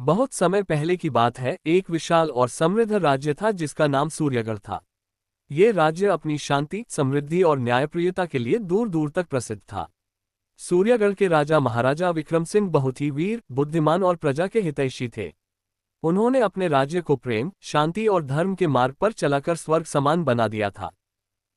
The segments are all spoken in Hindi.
बहुत समय पहले की बात है, एक विशाल और समृद्ध राज्य था जिसका नाम सूर्यगढ़ था। ये राज्य अपनी शांति, समृद्धि और न्यायप्रियता के लिए दूर दूर तक प्रसिद्ध था। सूर्यगढ़ के राजा महाराजा विक्रम सिंह बहुत ही वीर, बुद्धिमान और प्रजा के हितैषी थे। उन्होंने अपने राज्य को प्रेम, शांति और धर्म के मार्ग पर चलाकर स्वर्ग समान बना दिया था।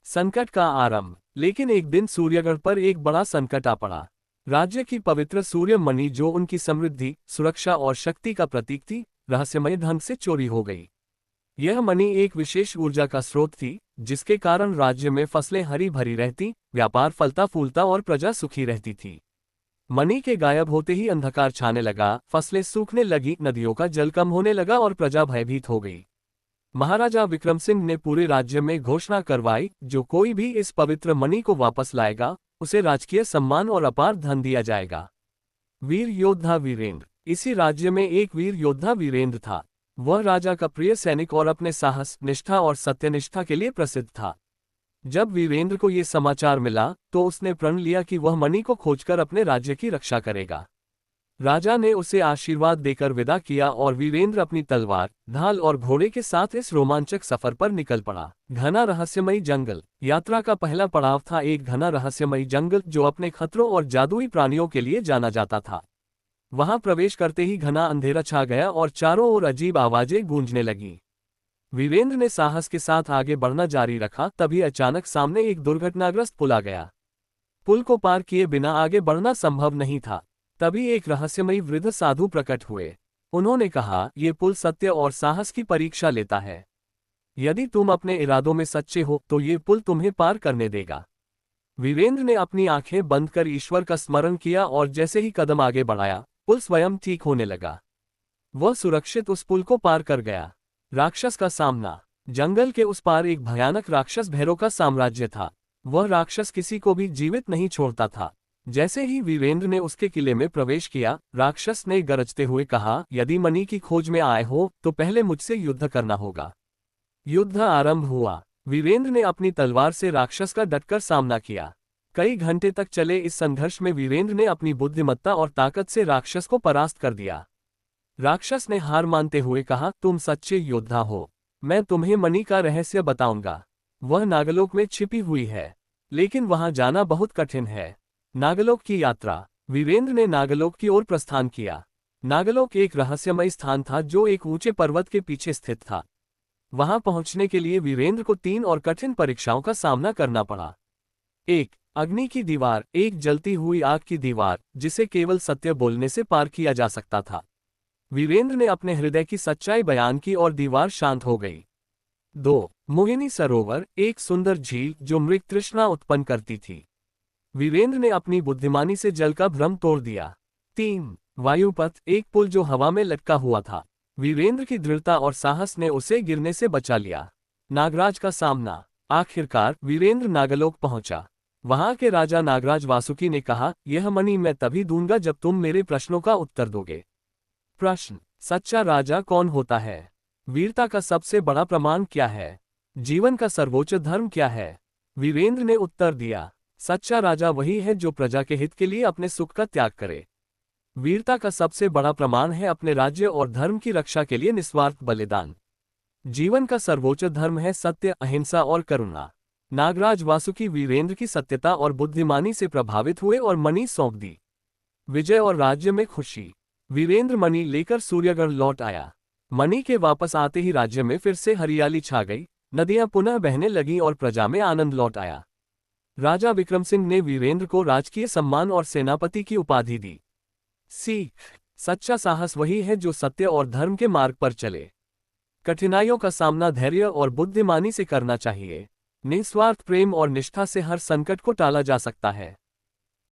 संकट का आरंभ। लेकिन एक दिन सूर्यगढ़ पर एक बड़ा संकट आ पड़ा। राज्य की पवित्र सूर्य मणि, जो उनकी समृद्धि, सुरक्षा और शक्ति का प्रतीक थी, रहस्यमय ढंग से चोरी हो गई। यह मणि एक विशेष ऊर्जा का स्रोत थी, जिसके कारण राज्य में फसलें हरी भरी रहती, व्यापार फलता फूलता और प्रजा सुखी रहती थी। मणि के गायब होते ही अंधकार छाने लगा, फसलें सूखने लगी, नदियों का जल कम होने लगा और प्रजा भयभीत हो गई। महाराजा विक्रम सिंह ने पूरे राज्य में घोषणा करवाई, जो कोई भी इस पवित्र मणि को वापस लाएगा, उसे राजकीय सम्मान और अपार धन दिया जाएगा। वीर योद्धा वीरेंद्र। इसी राज्य में एक वीर योद्धा वीरेंद्र था। वह राजा का प्रिय सैनिक और अपने साहस, निष्ठा और सत्यनिष्ठा के लिए प्रसिद्ध था। जब वीरेंद्र को ये समाचार मिला, तो उसने प्रण लिया कि वह मणि को खोजकर अपने राज्य की रक्षा करेगा। राजा ने उसे आशीर्वाद देकर विदा किया और वीरेंद्र अपनी तलवार, ढाल और घोड़े के साथ इस रोमांचक सफर पर निकल पड़ा। घना रहस्यमयी जंगल। यात्रा का पहला पड़ाव था एक घना रहस्यमयी जंगल, जो अपने खतरों और जादुई प्राणियों के लिए जाना जाता था। वहां प्रवेश करते ही घना अंधेरा छा गया और चारों ओर अजीब आवाजें गूंजने लगीं। वीरेंद्र ने साहस के साथ आगे बढ़ना जारी रखा, तभी अचानक सामने एक दुर्घटनाग्रस्त पुल आ गया। पुल को पार किए बिना आगे बढ़ना संभव नहीं था। तभी एक रहस्यमयी वृद्ध साधु प्रकट हुए। उन्होंने कहा, ये पुल सत्य और साहस की परीक्षा लेता है। यदि तुम अपने इरादों में सच्चे हो, तो ये पुल तुम्हें पार करने देगा। वीरेंद्र ने अपनी आंखें बंद कर ईश्वर का स्मरण किया और जैसे ही कदम आगे बढ़ाया, पुल स्वयं ठीक होने लगा। वह सुरक्षित उस पुल को पार कर गया। राक्षस का सामना। जंगल के उस पार एक भयानक राक्षस भैरव का साम्राज्य था। वह राक्षस किसी को भी जीवित नहीं छोड़ता था। जैसे ही वीरेंद्र ने उसके किले में प्रवेश किया, राक्षस ने गरजते हुए कहा, यदि मणि की खोज में आए हो, तो पहले मुझसे युद्ध करना होगा। युद्ध आरंभ हुआ। वीरेंद्र ने अपनी तलवार से राक्षस का डटकर सामना किया। कई घंटे तक चले इस संघर्ष में वीरेंद्र ने अपनी बुद्धिमत्ता और ताकत से राक्षस को परास्त कर दिया। राक्षस ने हार मानते हुए कहा, तुम सच्चे योद्धा हो। मैं तुम्हें मणि का रहस्य बताऊंगा। वह नागलोक में छिपी हुई है, लेकिन वहां जाना बहुत कठिन है। नागलोक की यात्रा। वीरेंद्र ने नागलोक की ओर प्रस्थान किया। नागलोक एक रहस्यमय स्थान था, जो एक ऊंचे पर्वत के पीछे स्थित था। वहां पहुंचने के लिए वीरेंद्र को 3 और कठिन परीक्षाओं का सामना करना पड़ा। 1. अग्नि की दीवार। एक जलती हुई आग की दीवार, जिसे केवल सत्य बोलने से पार किया जा सकता था। वीरेंद्र ने अपने हृदय की सच्चाई बयान की और दीवार शांत हो गई। 2. मोहिनी सरोवर। एक सुंदर झील, जो मृग तृष्णा उत्पन्न करती थी। वीरेंद्र ने अपनी बुद्धिमानी से जल का भ्रम तोड़ दिया। 3. वायुपथ। एक पुल जो हवा में लटका हुआ था। वीरेंद्र की दृढ़ता और साहस ने उसे गिरने से बचा लिया। नागराज का सामना। आखिरकार वीरेंद्र नागलोक पहुंचा। वहां के राजा नागराज वासुकी ने कहा, यह मणि मैं तभी दूंगा जब तुम मेरे प्रश्नों का उत्तर दोगे। प्रश्न। सच्चा राजा कौन होता है? वीरता का सबसे बड़ा प्रमाण क्या है? जीवन का सर्वोच्च धर्म क्या है? वीरेंद्र ने उत्तर दिया, सच्चा राजा वही है जो प्रजा के हित के लिए अपने सुख का त्याग करे। वीरता का सबसे बड़ा प्रमाण है अपने राज्य और धर्म की रक्षा के लिए निस्वार्थ बलिदान। जीवन का सर्वोच्च धर्म है सत्य, अहिंसा और करुणा। नागराज वासुकी वीरेंद्र की सत्यता और बुद्धिमानी से प्रभावित हुए और मणि सौंप दी। विजय और राज्य में खुशी। वीरेंद्र मणि लेकर सूर्यगढ़ लौट आया। मणि के वापस आते ही राज्य में फिर से हरियाली छा गई, नदियां पुनः बहने लगीं और प्रजा में आनंद लौट आया। राजा विक्रम सिंह ने वीरेंद्र को राजकीय सम्मान और सेनापति की उपाधि दी। सीख। सच्चा साहस वही है जो सत्य और धर्म के मार्ग पर चले। कठिनाइयों का सामना धैर्य और बुद्धिमानी से करना चाहिए। निस्वार्थ प्रेम और निष्ठा से हर संकट को टाला जा सकता है।